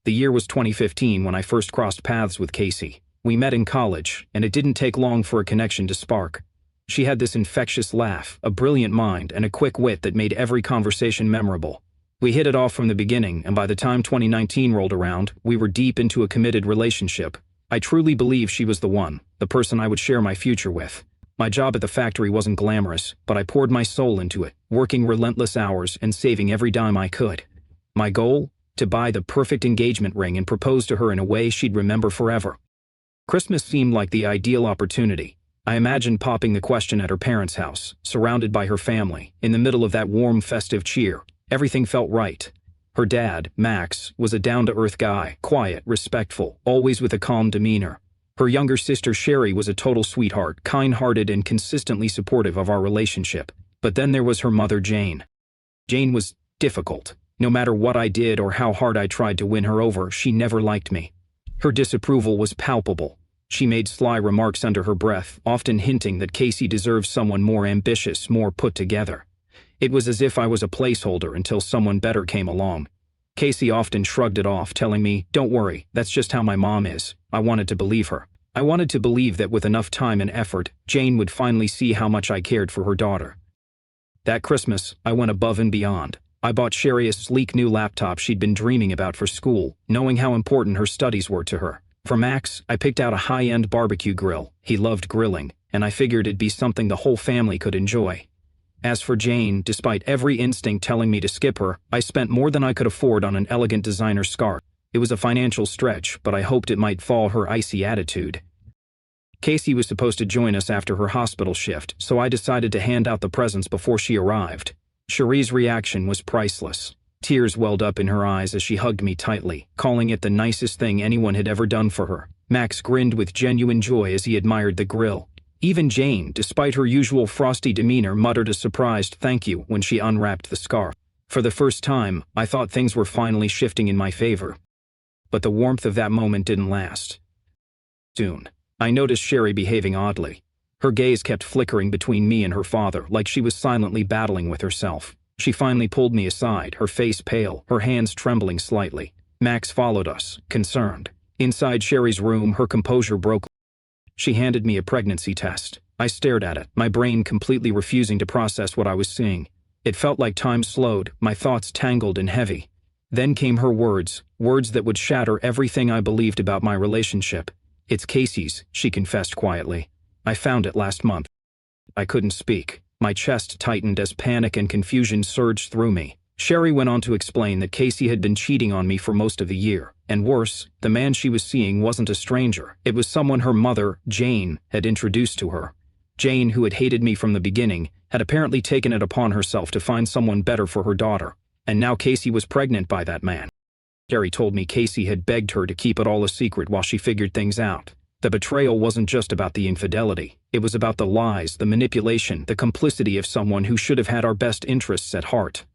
The year was 2015 when I first crossed paths with Casey. We met in college, and it didn't take long for a connection to spark. She had this infectious laugh, a brilliant mind, and a quick wit that made every conversation memorable. We hit it off from the beginning, and by the time 2019 rolled around, we were deep into a committed relationship. I truly believed she was the one, the person I would share my future with. My job at the factory wasn't glamorous, but I poured my soul into it, working relentless hours and saving every dime I could. My goal? To buy the perfect engagement ring and propose to her in a way she'd remember forever. Christmas seemed like the ideal opportunity. I imagined popping the question at her parents' house, surrounded by her family, in the middle of that warm, festive cheer. Everything felt right. Her dad, Max, was a down-to-earth guy, quiet, respectful, always with a calm demeanor. Her younger sister Sherry was a total sweetheart, kind-hearted and consistently supportive of our relationship. But then there was her mother Jane. Jane was difficult. No matter what I did or how hard I tried to win her over, she never liked me. Her disapproval was palpable. She made sly remarks under her breath, often hinting that Casey deserved someone more ambitious, more put together. It was as if I was a placeholder until someone better came along. Casey often shrugged it off, telling me, "Don't worry, that's just how my mom is." I wanted to believe her. I wanted to believe that with enough time and effort, Jane would finally see how much I cared for her daughter. That Christmas, I went above and beyond. I bought Sherry a sleek new laptop she'd been dreaming about for school, knowing how important her studies were to her. For Max, I picked out a high-end barbecue grill. He loved grilling, and I figured it'd be something the whole family could enjoy. As for Jane, despite every instinct telling me to skip her, I spent more than I could afford on an elegant designer scarf. It was a financial stretch, but I hoped it might thaw her icy attitude. Casey was supposed to join us after her hospital shift, so I decided to hand out the presents before she arrived. Cherie's reaction was priceless. Tears welled up in her eyes as she hugged me tightly, calling it the nicest thing anyone had ever done for her. Max grinned with genuine joy as he admired the grill. Even Jane, despite her usual frosty demeanor, muttered a surprised thank you when she unwrapped the scarf. For the first time, I thought things were finally shifting in my favor. But the warmth of that moment didn't last. Soon, I noticed Sherry behaving oddly. Her gaze kept flickering between me and her father, like she was silently battling with herself. She finally pulled me aside, her face pale, her hands trembling slightly. Max followed us, concerned. Inside Sherry's room, her composure broke. She handed me a pregnancy test. I stared at it, my brain completely refusing to process what I was seeing. It felt like time slowed, my thoughts tangled and heavy. Then came her words, words that would shatter everything I believed about my relationship. "It's Casey's," she confessed quietly. "I found it last month." I couldn't speak. My chest tightened as panic and confusion surged through me. Sherry went on to explain that Casey had been cheating on me for most of the year. And worse, the man she was seeing wasn't a stranger. It was someone her mother, Jane, had introduced to her. Jane, who had hated me from the beginning, had apparently taken it upon herself to find someone better for her daughter. And now Casey was pregnant by that man. Sherry told me Casey had begged her to keep it all a secret while she figured things out. The betrayal wasn't just about the infidelity. It was about the lies, the manipulation, the complicity of someone who should have had our best interests at heart.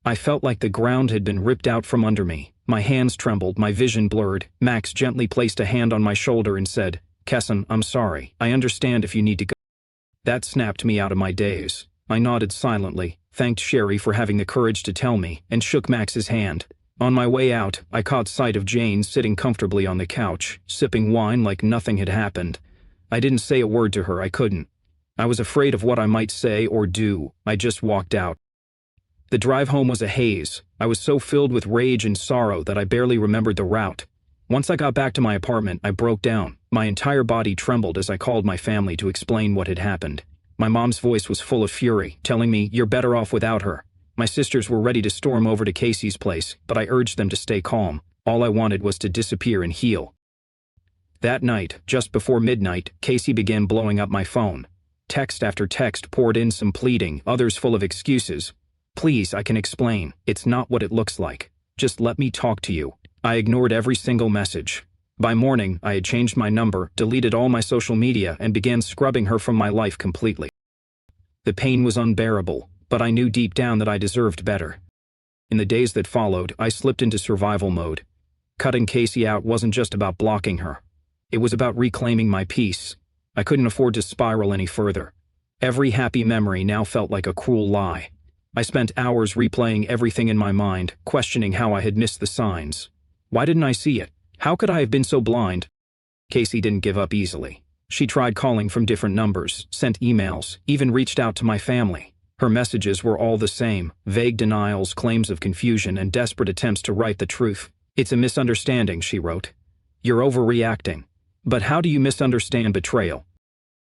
I felt like the ground had been ripped out from under me. My hands trembled, my vision blurred. Max gently placed a hand on my shoulder and said, "Kesson, I'm sorry. I understand if you need to go." That snapped me out of my daze. I nodded silently, thanked Sherry for having the courage to tell me, and shook Max's hand. On my way out, I caught sight of Jane sitting comfortably on the couch, sipping wine like nothing had happened. I didn't say a word to her, I couldn't. I was afraid of what I might say or do. I just walked out. The drive home was a haze. I was so filled with rage and sorrow that I barely remembered the route. Once I got back to my apartment, I broke down. My entire body trembled as I called my family to explain what had happened. My mom's voice was full of fury, telling me, "You're better off without her." My sisters were ready to storm over to Casey's place, but I urged them to stay calm. All I wanted was to disappear and heal. That night, just before midnight, Casey began blowing up my phone. Text after text poured in, some pleading, others full of excuses. "Please, I can explain. It's not what it looks like. Just let me talk to you." I ignored every single message. By morning, I had changed my number, deleted all my social media, and began scrubbing her from my life completely. The pain was unbearable, but I knew deep down that I deserved better. In the days that followed, I slipped into survival mode. Cutting Casey out wasn't just about blocking her. It was about reclaiming my peace. I couldn't afford to spiral any further. Every happy memory now felt like a cruel lie. I spent hours replaying everything in my mind, questioning how I had missed the signs. Why didn't I see it? How could I have been so blind? Casey didn't give up easily. She tried calling from different numbers, sent emails, even reached out to my family. Her messages were all the same: vague denials, claims of confusion, and desperate attempts to write the truth. "It's a misunderstanding," she wrote. "You're overreacting." But how do you misunderstand betrayal?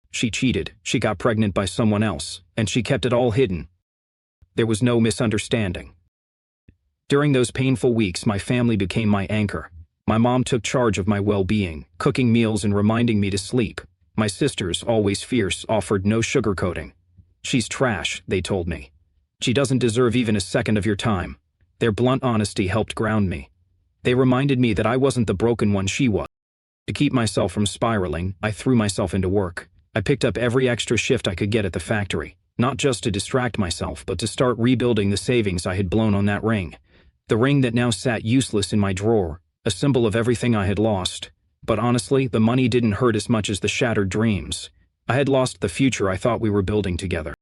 She cheated, she got pregnant by someone else, and she kept it all hidden. There was no misunderstanding. During those painful weeks, my family became my anchor. My mom took charge of my well-being, cooking meals and reminding me to sleep. My sisters, always fierce, offered no sugarcoating. "She's trash," they told me. "She doesn't deserve even a second of your time." Their blunt honesty helped ground me. They reminded me that I wasn't the broken one she was. To keep myself from spiraling, I threw myself into work. I picked up every extra shift I could get at the factory, not just to distract myself, but to start rebuilding the savings I had blown on that ring. The ring that now sat useless in my drawer, a symbol of everything I had lost. But honestly, the money didn't hurt as much as the shattered dreams. I had lost the future I thought we were building together.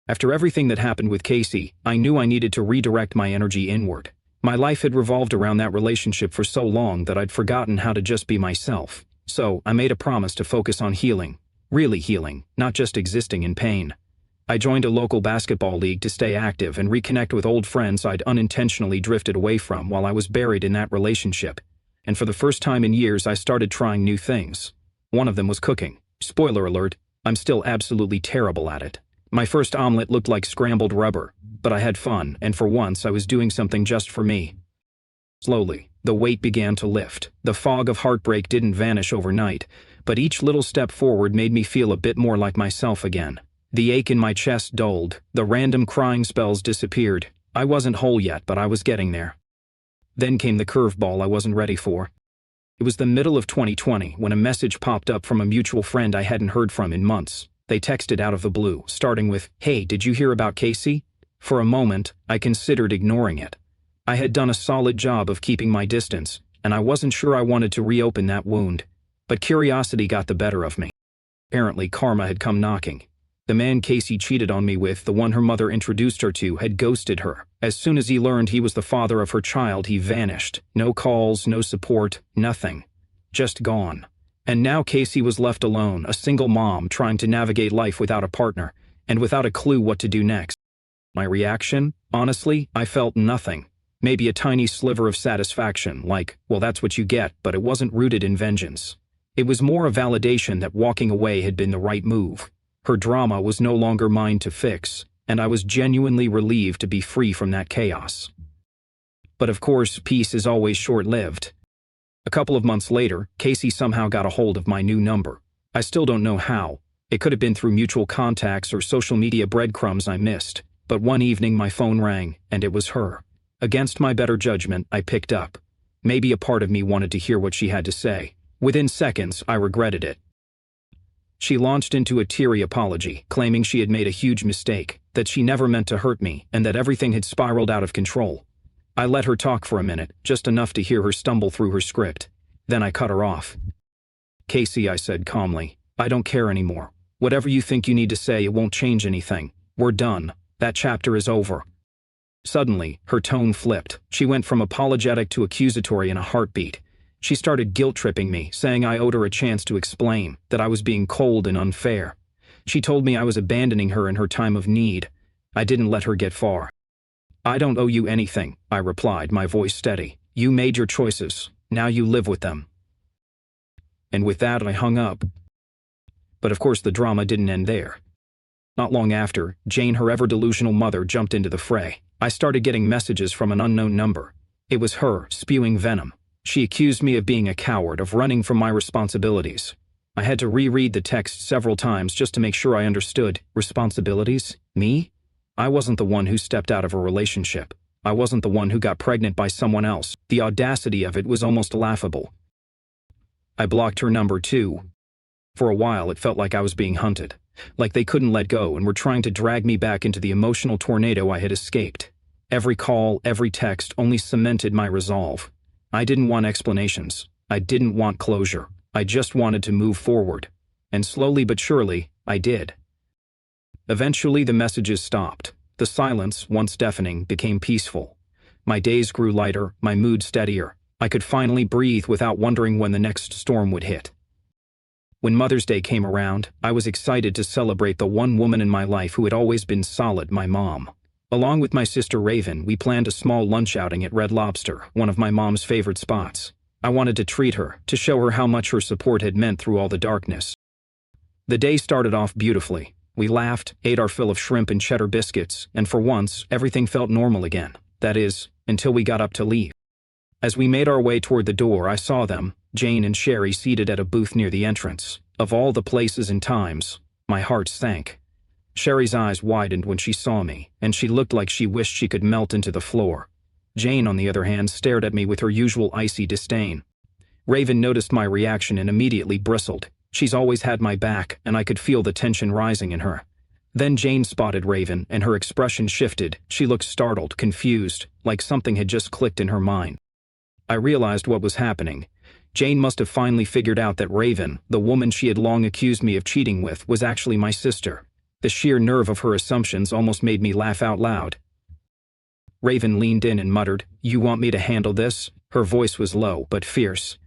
After everything that happened with Casey, I knew I needed to redirect my energy inward. My life had revolved around that relationship for so long that I'd forgotten how to just be myself. So, I made a promise to focus on healing. Really healing, not just existing in pain. I joined a local basketball league to stay active and reconnect with old friends I'd unintentionally drifted away from while I was buried in that relationship. And for the first time in years, I started trying new things. One of them was cooking. Spoiler alert, I'm still absolutely terrible at it. My first omelet looked like scrambled rubber, but I had fun, and for once I was doing something just for me. Slowly, the weight began to lift. The fog of heartbreak didn't vanish overnight, but each little step forward made me feel a bit more like myself again. The ache in my chest dulled, the random crying spells disappeared. I wasn't whole yet, but I was getting there. Then came the curveball I wasn't ready for. It was the middle of 2020 when a message popped up from a mutual friend I hadn't heard from in months. They texted out of the blue, starting with, "Hey, did you hear about Casey?" For a moment, I considered ignoring it. I had done a solid job of keeping my distance, and I wasn't sure I wanted to reopen that wound. But curiosity got the better of me. Apparently, karma had come knocking. The man Casey cheated on me with, the one her mother introduced her to, had ghosted her. As soon as he learned he was the father of her child, he vanished. No calls, no support, nothing. Just gone. And now Casey was left alone, a single mom trying to navigate life without a partner, and without a clue what to do next. My reaction? Honestly, I felt nothing. Maybe a tiny sliver of satisfaction, like, well, that's what you get, but it wasn't rooted in vengeance. It was more a validation that walking away had been the right move. Her drama was no longer mine to fix, and I was genuinely relieved to be free from that chaos. But of course, peace is always short-lived. A couple of months later, Casey somehow got a hold of my new number. I still don't know how. It could have been through mutual contacts or social media breadcrumbs I missed. But one evening my phone rang, and it was her. Against my better judgment, I picked up. Maybe a part of me wanted to hear what she had to say. Within seconds, I regretted it. She launched into a teary apology, claiming she had made a huge mistake, that she never meant to hurt me, and that everything had spiraled out of control. I let her talk for a minute, just enough to hear her stumble through her script. Then I cut her off. "Casey," I said calmly, "I don't care anymore. Whatever you think you need to say, it won't change anything. We're done. That chapter is over." Suddenly, her tone flipped. She went from apologetic to accusatory in a heartbeat. She started guilt-tripping me, saying I owed her a chance to explain, that I was being cold and unfair. She told me I was abandoning her in her time of need. I didn't let her get far. "I don't owe you anything," I replied, my voice steady. "You made your choices. Now you live with them." And with that, I hung up. But of course the drama didn't end there. Not long after, Jane, her ever-delusional mother, jumped into the fray. I started getting messages from an unknown number. It was her, spewing venom. She accused me of being a coward, of running from my responsibilities. I had to reread the text several times just to make sure I understood. Responsibilities? Me? I wasn't the one who stepped out of a relationship. I wasn't the one who got pregnant by someone else. The audacity of it was almost laughable. I blocked her number too. For a while, it felt like I was being hunted. Like they couldn't let go and were trying to drag me back into the emotional tornado I had escaped. Every call, every text only cemented my resolve. I didn't want explanations. I didn't want closure. I just wanted to move forward. And slowly but surely, I did. Eventually, the messages stopped. The silence, once deafening, became peaceful. My days grew lighter, my mood steadier. I could finally breathe without wondering when the next storm would hit. When Mother's Day came around, I was excited to celebrate the one woman in my life who had always been solid, my mom. Along with my sister Raven, we planned a small lunch outing at Red Lobster, one of my mom's favorite spots. I wanted to treat her, to show her how much her support had meant through all the darkness. The day started off beautifully. We laughed, ate our fill of shrimp and cheddar biscuits, and for once, everything felt normal again. That is, until we got up to leave. As we made our way toward the door, I saw them, Jane and Sherry, seated at a booth near the entrance. Of all the places and times, my heart sank. Sherry's eyes widened when she saw me, and she looked like she wished she could melt into the floor. Jane, on the other hand, stared at me with her usual icy disdain. Raven noticed my reaction and immediately bristled. She's always had my back, and I could feel the tension rising in her. Then Jane spotted Raven, and her expression shifted. She looked startled, confused, like something had just clicked in her mind. I realized what was happening. Jane must have finally figured out that Raven, the woman she had long accused me of cheating with, was actually my sister. The sheer nerve of her assumptions almost made me laugh out loud. Raven leaned in and muttered, "You want me to handle this?" Her voice was low but fierce.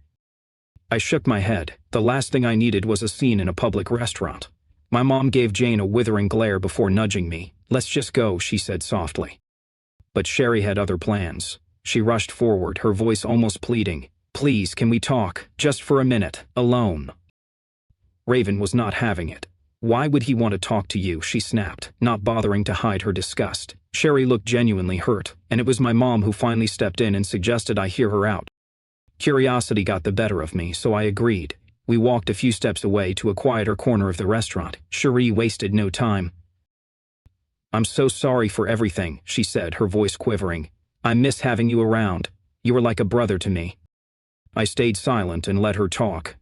I shook my head. The last thing I needed was a scene in a public restaurant. My mom gave Jane a withering glare before nudging me. "Let's just go," she said softly. But Sherry had other plans. She rushed forward, her voice almost pleading. "Please, can we talk? Just for a minute, alone." Raven was not having it. "Why would he want to talk to you?" she snapped, not bothering to hide her disgust. Sherry looked genuinely hurt, and it was my mom who finally stepped in and suggested I hear her out. Curiosity got the better of me, so I agreed. We walked a few steps away to a quieter corner of the restaurant. Sherry wasted no time. "I'm so sorry for everything," she said, her voice quivering. "I miss having you around. You were like a brother to me." I stayed silent and let her talk.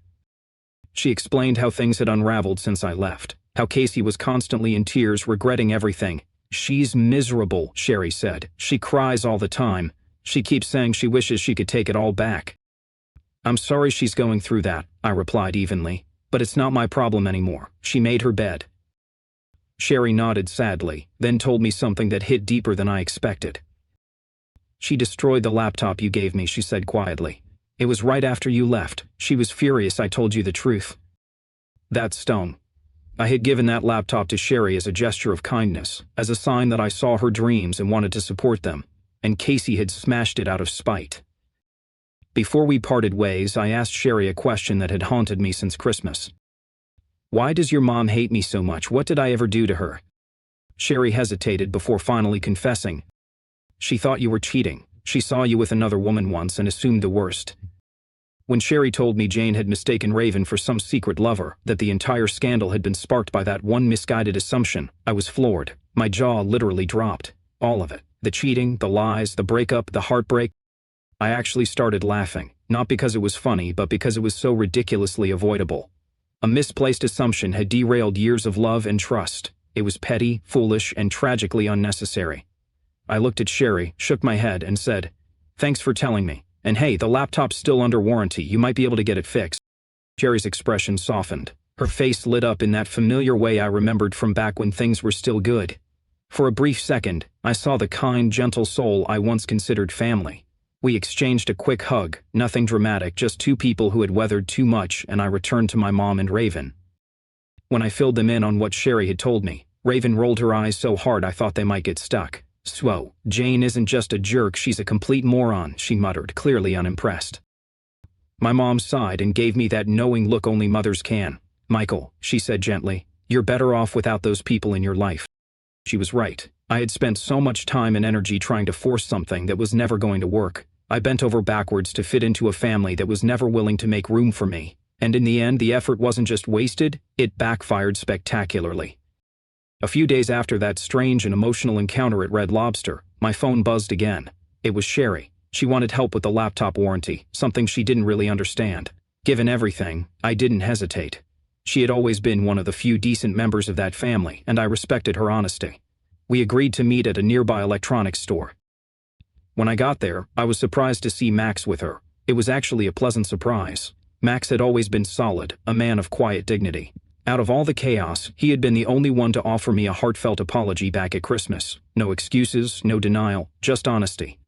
She explained how things had unraveled since I left, how Casey was constantly in tears, regretting everything. "She's miserable," Sherry said. "She cries all the time. She keeps saying she wishes she could take it all back." "I'm sorry she's going through that," I replied evenly, "but it's not my problem anymore." She made her bed. Sherry nodded sadly, then told me something that hit deeper than I expected. "She destroyed the laptop you gave me," she said quietly. "It was right after you left. She was furious I told you the truth." That stung. I had given that laptop to Sherry as a gesture of kindness, as a sign that I saw her dreams and wanted to support them, and Casey had smashed it out of spite. Before we parted ways, I asked Sherry a question that had haunted me since Christmas. "Why does your mom hate me so much? What did I ever do to her?" Sherry hesitated before finally confessing. "She thought you were cheating. She saw you with another woman once and assumed the worst." When Sherry told me Jane had mistaken Raven for some secret lover, that the entire scandal had been sparked by that one misguided assumption, I was floored. My jaw literally dropped. All of it. The cheating, the lies, the breakup, the heartbreak. I actually started laughing, not because it was funny, but because it was so ridiculously avoidable. A misplaced assumption had derailed years of love and trust. It was petty, foolish, and tragically unnecessary. I looked at Sherry, shook my head, and said, "Thanks for telling me. And hey, the laptop's still under warranty. You might be able to get it fixed." Sherry's expression softened. Her face lit up in that familiar way I remembered from back when things were still good. For a brief second, I saw the kind, gentle soul I once considered family. We exchanged a quick hug, nothing dramatic, just two people who had weathered too much, and I returned to my mom and Raven. When I filled them in on what Sherry had told me, Raven rolled her eyes so hard I thought they might get stuck. "So, Jane isn't just a jerk, she's a complete moron," she muttered, clearly unimpressed. My mom sighed and gave me that knowing look only mothers can. "Michael," she said gently, "you're better off without those people in your life." She was right. I had spent so much time and energy trying to force something that was never going to work. I bent over backwards to fit into a family that was never willing to make room for me. And in the end, the effort wasn't just wasted, it backfired spectacularly. A few days after that strange and emotional encounter at Red Lobster, my phone buzzed again. It was Sherry. She wanted help with the laptop warranty, something she didn't really understand. Given everything, I didn't hesitate. She had always been one of the few decent members of that family, and I respected her honesty. We agreed to meet at a nearby electronics store. When I got there, I was surprised to see Max with her. It was actually a pleasant surprise. Max had always been solid, a man of quiet dignity. Out of all the chaos, he had been the only one to offer me a heartfelt apology back at Christmas. No excuses, no denial, just honesty.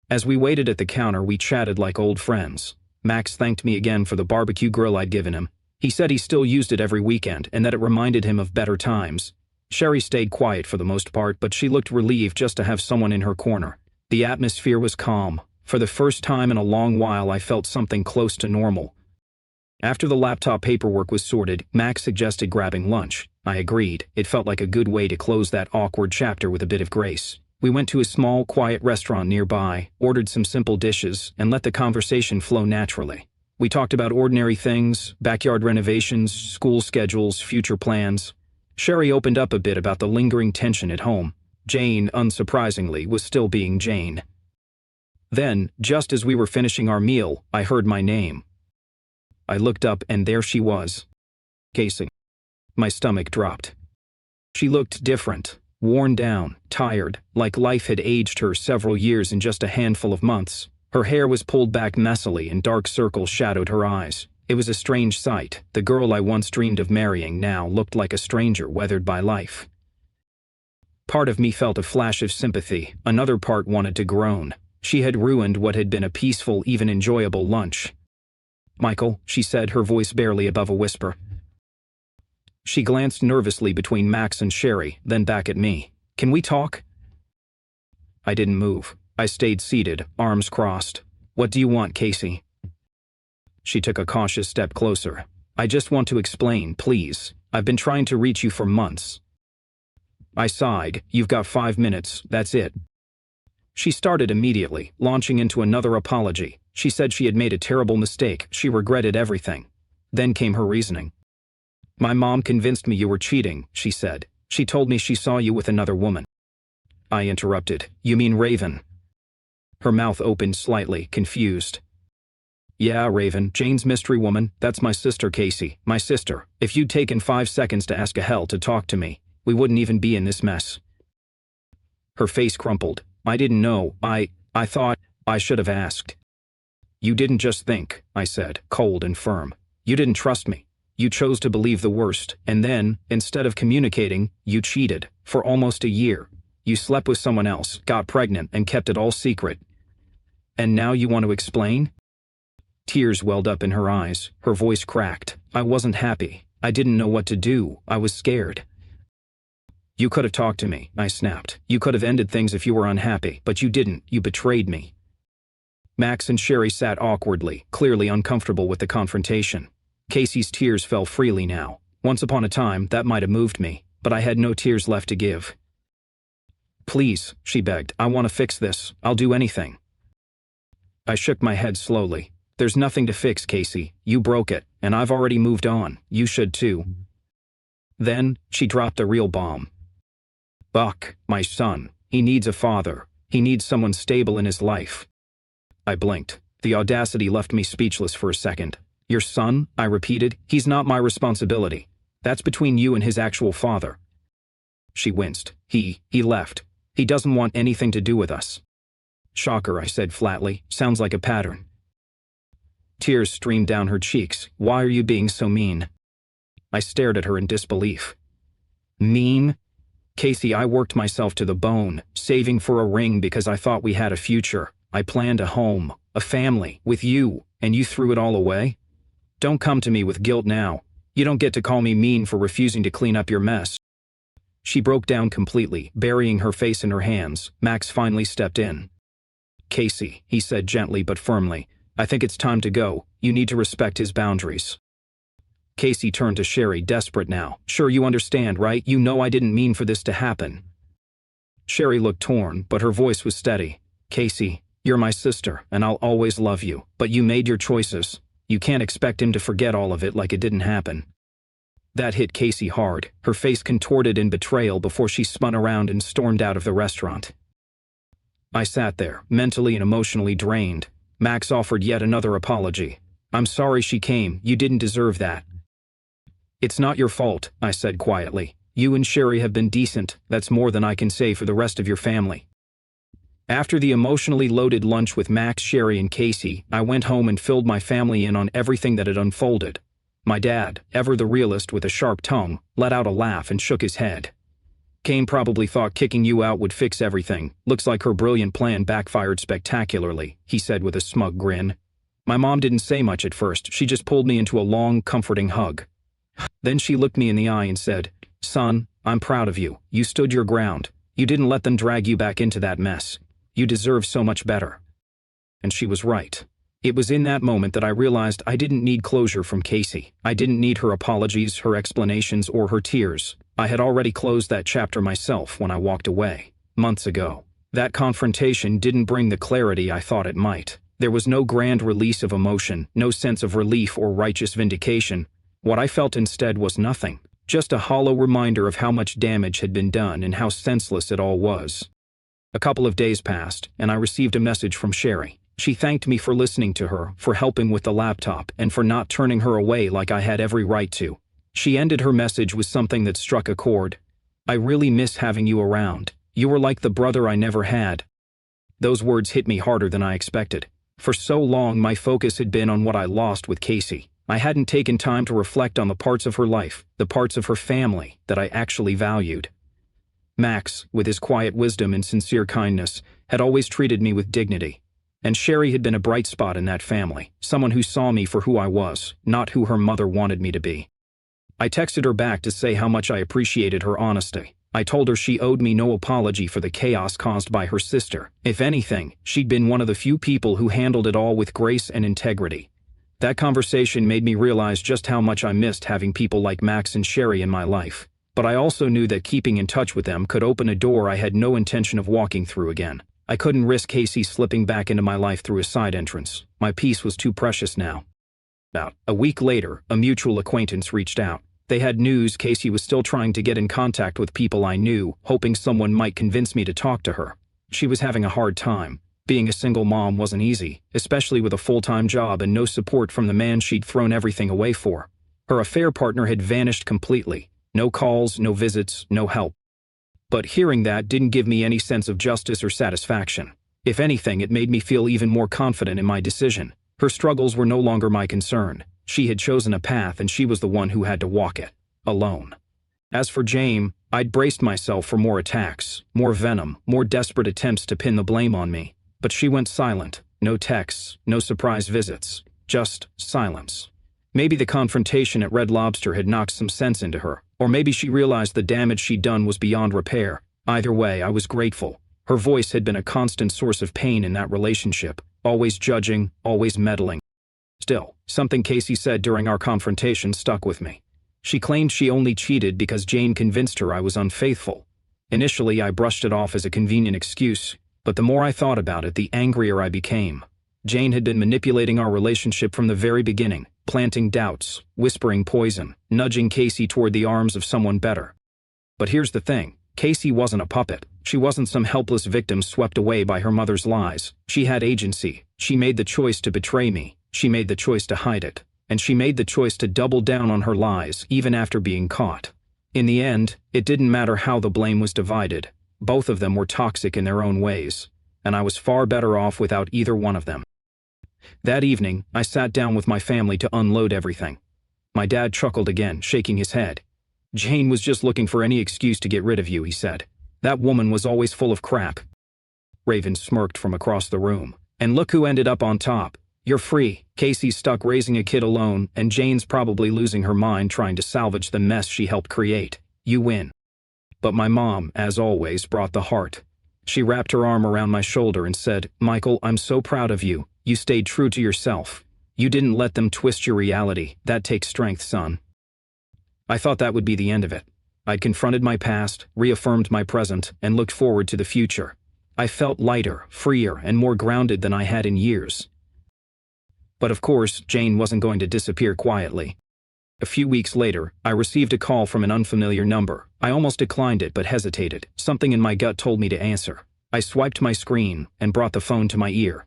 As we waited at the counter, we chatted like old friends. Max thanked me again for the barbecue grill I'd given him. He said he still used it every weekend and that it reminded him of better times. Sherry stayed quiet for the most part, but she looked relieved just to have someone in her corner. The atmosphere was calm. For the first time in a long while, I felt something close to normal. After the laptop paperwork was sorted, Max suggested grabbing lunch. I agreed. It felt like a good way to close that awkward chapter with a bit of grace. We went to a small, quiet restaurant nearby, ordered some simple dishes, and let the conversation flow naturally. We talked about ordinary things, backyard renovations, school schedules, future plans. Sherry opened up a bit about the lingering tension at home. Jane, unsurprisingly, was still being Jane. Then, just as we were finishing our meal, I heard my name. I looked up and there she was. Casey. My stomach dropped. She looked different, worn down, tired, like life had aged her several years in just a handful of months. Her hair was pulled back messily and dark circles shadowed her eyes. It was a strange sight. The girl I once dreamed of marrying now looked like a stranger weathered by life. Part of me felt a flash of sympathy. Another part wanted to groan. She had ruined what had been a peaceful, even enjoyable lunch. "Michael," she said, her voice barely above a whisper. She glanced nervously between Max and Sherry, then back at me. "Can we talk?" I didn't move. I stayed seated, arms crossed. "What do you want, Casey?" She took a cautious step closer. "I just want to explain, please. I've been trying to reach you for months." I sighed. "You've got 5 minutes, that's it." She started immediately, launching into another apology. She said she had made a terrible mistake. She regretted everything. Then came her reasoning. "My mom convinced me you were cheating," she said. "She told me she saw you with another woman." I interrupted. "You mean Raven?" Her mouth opened slightly, confused. "Yeah, Raven, Jane's mystery woman. That's my sister, Casey. My sister. If you'd taken 5 seconds to ask a hell to talk to me, we wouldn't even be in this mess." Her face crumpled. "I didn't know. I thought I should have asked." "You didn't just think," I said, cold and firm. "You didn't trust me. You chose to believe the worst, and then, instead of communicating, you cheated. For almost a year. You slept with someone else, got pregnant, and kept it all secret. And now you want to explain?" Tears welled up in her eyes. Her voice cracked. "I wasn't happy. I didn't know what to do. I was scared." "You could have talked to me," I snapped. "You could have ended things if you were unhappy, but you didn't. You betrayed me." Max and Sherry sat awkwardly, clearly uncomfortable with the confrontation. Casey's tears fell freely now. Once upon a time, that might have moved me, but I had no tears left to give. "Please," she begged, "I want to fix this. I'll do anything." I shook my head slowly. "There's nothing to fix, Casey. You broke it, and I've already moved on. You should too." Then, she dropped a real bomb. "Buck, my son, he needs a father. He needs someone stable in his life." I blinked. The audacity left me speechless for a second. "Your son?" I repeated. "He's not my responsibility. That's between you and his actual father." She winced. He left. He doesn't want anything to do with us." "Shocker," I said flatly. "Sounds like a pattern." Tears streamed down her cheeks. "Why are you being so mean?" I stared at her in disbelief. "Mean? Casey, I worked myself to the bone, saving for a ring because I thought we had a future. I planned a home, a family, with you, and you threw it all away? Don't come to me with guilt now. You don't get to call me mean for refusing to clean up your mess." She broke down completely, burying her face in her hands. Max finally stepped in. "Casey," he said gently but firmly, "I think it's time to go. You need to respect his boundaries." Casey turned to Sherry, desperate now. "Sure you understand, right? You know I didn't mean for this to happen." Sherry looked torn, but her voice was steady. "Casey, you're my sister, and I'll always love you. But you made your choices. You can't expect him to forget all of it like it didn't happen." That hit Casey hard. Her face contorted in betrayal before she spun around and stormed out of the restaurant. I sat there, mentally and emotionally drained. Max offered yet another apology. "I'm sorry she came. You didn't deserve that." "It's not your fault," I said quietly. "You and Sherry have been decent. That's more than I can say for the rest of your family." After the emotionally loaded lunch with Max, Sherry, and Casey, I went home and filled my family in on everything that had unfolded. My dad, ever the realist with a sharp tongue, let out a laugh and shook his head. Kane probably thought kicking you out would fix everything. Looks like her brilliant plan backfired spectacularly, he said with a smug grin. My mom didn't say much at first. She just pulled me into a long, comforting hug. Then she looked me in the eye and said, "Son, I'm proud of you. You stood your ground. You didn't let them drag you back into that mess. You deserve so much better." And she was right. It was in that moment that I realized I didn't need closure from Casey. I didn't need her apologies, her explanations, or her tears. I had already closed that chapter myself when I walked away, months ago. That confrontation didn't bring the clarity I thought it might. There was no grand release of emotion, no sense of relief or righteous vindication. What I felt instead was nothing. Just a hollow reminder of how much damage had been done and how senseless it all was. A couple of days passed, and I received a message from Sherry. She thanked me for listening to her, for helping with the laptop, and for not turning her away like I had every right to. She ended her message with something that struck a chord. "I really miss having you around. You were like the brother I never had." Those words hit me harder than I expected. For so long, my focus had been on what I lost with Casey. I hadn't taken time to reflect on the parts of her life, the parts of her family, that I actually valued. Max, with his quiet wisdom and sincere kindness, had always treated me with dignity. And Sherry had been a bright spot in that family, someone who saw me for who I was, not who her mother wanted me to be. I texted her back to say how much I appreciated her honesty. I told her she owed me no apology for the chaos caused by her sister. If anything, she'd been one of the few people who handled it all with grace and integrity. That conversation made me realize just how much I missed having people like Max and Sherry in my life. But I also knew that keeping in touch with them could open a door I had no intention of walking through again. I couldn't risk Casey slipping back into my life through a side entrance. My peace was too precious now. About a week later, a mutual acquaintance reached out. They had news Casey was still trying to get in contact with people I knew, hoping someone might convince me to talk to her. She was having a hard time. Being a single mom wasn't easy, especially with a full-time job and no support from the man she'd thrown everything away for. Her affair partner had vanished completely. No calls, no visits, no help. But hearing that didn't give me any sense of justice or satisfaction. If anything, it made me feel even more confident in my decision. Her struggles were no longer my concern. She had chosen a path and she was the one who had to walk it, alone. As for Jane, I'd braced myself for more attacks, more venom, more desperate attempts to pin the blame on me. But she went silent. No texts, no surprise visits, just silence. Maybe the confrontation at Red Lobster had knocked some sense into her, or maybe she realized the damage she'd done was beyond repair. Either way, I was grateful. Her voice had been a constant source of pain in that relationship, always judging, always meddling. Still, something Casey said during our confrontation stuck with me. She claimed she only cheated because Jane convinced her I was unfaithful. Initially, I brushed it off as a convenient excuse, but the more I thought about it, the angrier I became. Jane had been manipulating our relationship from the very beginning, planting doubts, whispering poison, nudging Casey toward the arms of someone better. But here's the thing. Casey wasn't a puppet. She wasn't some helpless victim swept away by her mother's lies. She had agency. She made the choice to betray me. She made the choice to hide it. And she made the choice to double down on her lies, even after being caught. In the end, it didn't matter how the blame was divided. Both of them were toxic in their own ways, and I was far better off without either one of them. That evening, I sat down with my family to unload everything. My dad chuckled again, shaking his head. "Jane was just looking for any excuse to get rid of you," he said. "That woman was always full of crap." Raven smirked from across the room. "And look who ended up on top. You're free. Casey's stuck raising a kid alone, and Jane's probably losing her mind trying to salvage the mess she helped create. You win." But my mom, as always, brought the heart. She wrapped her arm around my shoulder and said, "Michael, I'm so proud of you. You stayed true to yourself. You didn't let them twist your reality. That takes strength, son." I thought that would be the end of it. I'd confronted my past, reaffirmed my present, and looked forward to the future. I felt lighter, freer, and more grounded than I had in years. But of course, Jane wasn't going to disappear quietly. A few weeks later, I received a call from an unfamiliar number. I almost declined it but hesitated. Something in my gut told me to answer. I swiped my screen and brought the phone to my ear.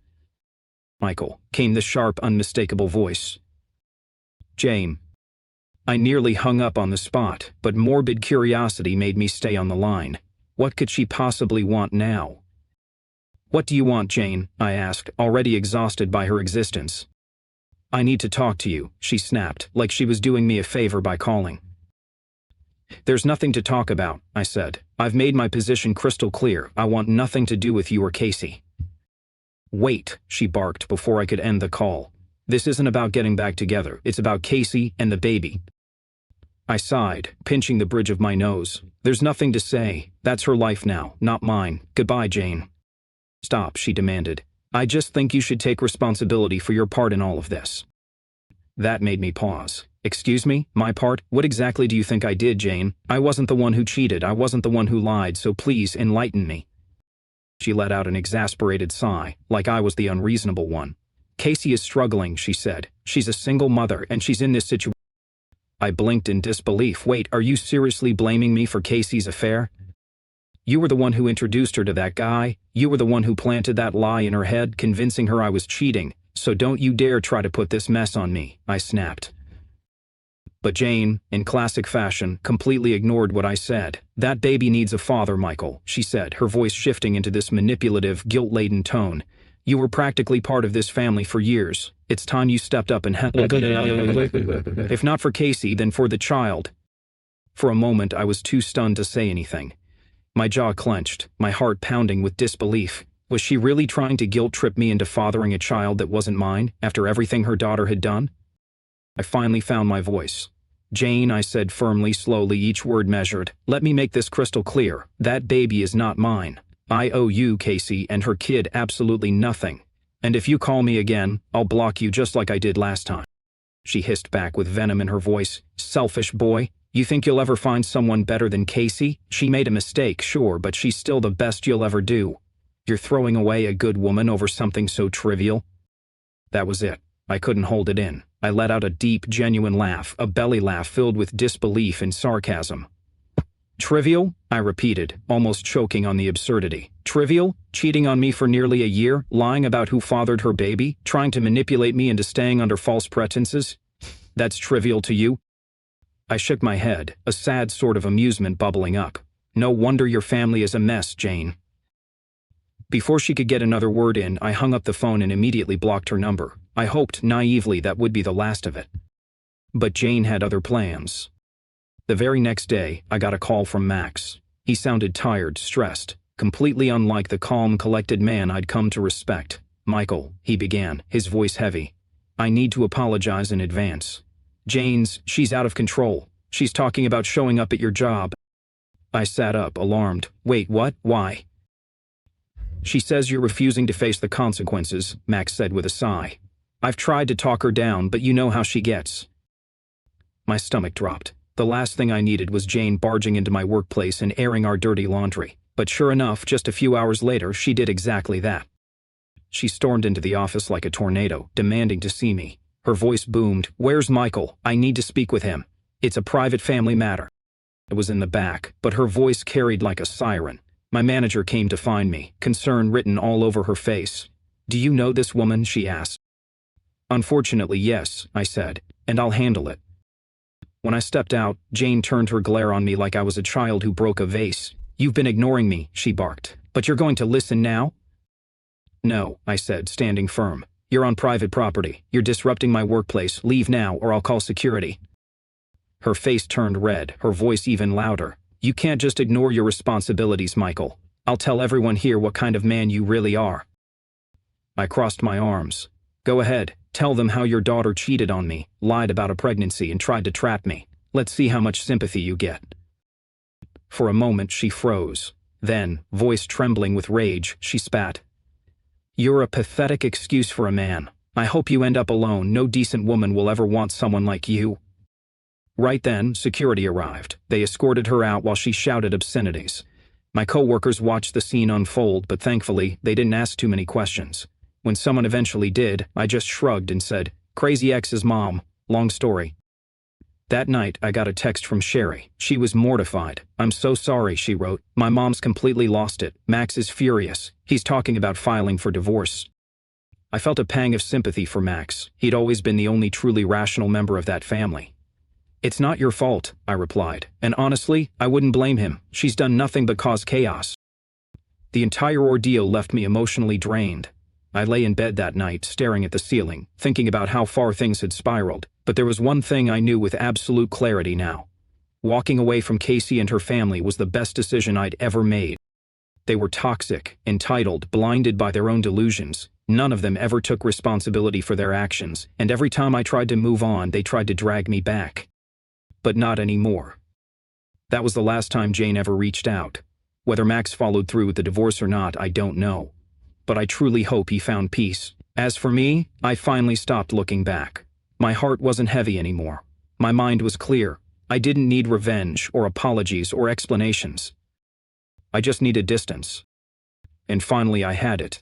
"Michael," came the sharp, unmistakable voice. "Jane." I nearly hung up on the spot, but morbid curiosity made me stay on the line. What could she possibly want now? "What do you want, Jane?" I asked, already exhausted by her existence. "I need to talk to you," she snapped, like she was doing me a favor by calling. There's nothing to talk about, I said. I've made my position crystal clear. I want nothing to do with you or Casey. Wait, she barked before I could end the call. This isn't about getting back together. It's about Casey and the baby. I sighed, pinching the bridge of my nose. There's nothing to say. That's her life now, not mine. Goodbye, Jane. Stop, she demanded. I just think you should take responsibility for your part in all of this. That made me pause. Excuse me, my part? What exactly do you think I did, Jane? I wasn't the one who cheated. I wasn't the one who lied, so please enlighten me. She let out an exasperated sigh, like I was the unreasonable one. Casey is struggling, she said. She's a single mother, and she's in this situation. I blinked in disbelief. Wait, are you seriously blaming me for Casey's affair? You were the one who introduced her to that guy. You were the one who planted that lie in her head, convincing her I was cheating. So don't you dare try to put this mess on me, I snapped. But Jane, in classic fashion, completely ignored what I said. That baby needs a father, Michael, she said, her voice shifting into this manipulative, guilt-laden tone. You were practically part of this family for years. It's time you stepped up and helped. If not for Casey, then for the child. For a moment, I was too stunned to say anything. My jaw clenched, my heart pounding with disbelief. Was she really trying to guilt-trip me into fathering a child that wasn't mine, after everything her daughter had done? I finally found my voice. Jane, I said firmly, slowly, each word measured. Let me make this crystal clear. That baby is not mine. I owe you, Casey, and her kid absolutely nothing. And if you call me again, I'll block you just like I did last time. She hissed back with venom in her voice. Selfish boy. You think you'll ever find someone better than Casey? She made a mistake, sure, but she's still the best you'll ever do. You're throwing away a good woman over something so trivial? That was it. I couldn't hold it in. I let out a deep, genuine laugh, a belly laugh filled with disbelief and sarcasm. Trivial? I repeated, almost choking on the absurdity. Trivial? Cheating on me for nearly a year, lying about who fathered her baby, trying to manipulate me into staying under false pretenses? That's trivial to you? I shook my head, a sad sort of amusement bubbling up. No wonder your family is a mess, Jane. Before she could get another word in, I hung up the phone and immediately blocked her number. I hoped, naively, that would be the last of it. But Jane had other plans. The very next day, I got a call from Max. He sounded tired, stressed, completely unlike the calm, collected man I'd come to respect. Michael, he began, his voice heavy. I need to apologize in advance. She's out of control. She's talking about showing up at your job. I sat up, alarmed. Wait, what? Why? She says you're refusing to face the consequences, Max said with a sigh. I've tried to talk her down, but you know how she gets. My stomach dropped. The last thing I needed was Jane barging into my workplace and airing our dirty laundry. But sure enough, just a few hours later, she did exactly that. She stormed into the office like a tornado, demanding to see me. Her voice boomed, "Where's Michael? I need to speak with him. It's a private family matter." I was in the back, but her voice carried like a siren. My manager came to find me, concern written all over her face. "Do you know this woman?" she asked. "Unfortunately, yes," I said, "and I'll handle it." When I stepped out, Jane turned her glare on me like I was a child who broke a vase. "You've been ignoring me," she barked. "But you're going to listen now?" "No," I said, standing firm. "You're on private property. You're disrupting my workplace. Leave now, or I'll call security." Her face turned red, her voice even louder. "You can't just ignore your responsibilities, Michael. I'll tell everyone here what kind of man you really are." I crossed my arms. "Go ahead. Tell them how your daughter cheated on me, lied about a pregnancy, and tried to trap me. Let's see how much sympathy you get." For a moment, she froze. Then, voice trembling with rage, she spat. "You're a pathetic excuse for a man. I hope you end up alone. No decent woman will ever want someone like you." Right then, security arrived. They escorted her out while she shouted obscenities. My coworkers watched the scene unfold, but thankfully, they didn't ask too many questions. When someone eventually did, I just shrugged and said, "Crazy X's mom. Long story." That night, I got a text from Sherry. She was mortified. "I'm so sorry," she wrote. "My mom's completely lost it. Max is furious. He's talking about filing for divorce." I felt a pang of sympathy for Max. He'd always been the only truly rational member of that family. "It's not your fault," I replied. "And honestly, I wouldn't blame him. She's done nothing but cause chaos." The entire ordeal left me emotionally drained. I lay in bed that night, staring at the ceiling, thinking about how far things had spiraled, but there was one thing I knew with absolute clarity now. Walking away from Casey and her family was the best decision I'd ever made. They were toxic, entitled, blinded by their own delusions. None of them ever took responsibility for their actions, and every time I tried to move on, they tried to drag me back. But not anymore. That was the last time Jane ever reached out. Whether Max followed through with the divorce or not, I don't know. But I truly hope he found peace. As for me, I finally stopped looking back. My heart wasn't heavy anymore. My mind was clear. I didn't need revenge or apologies or explanations. I just needed distance. And finally I had it.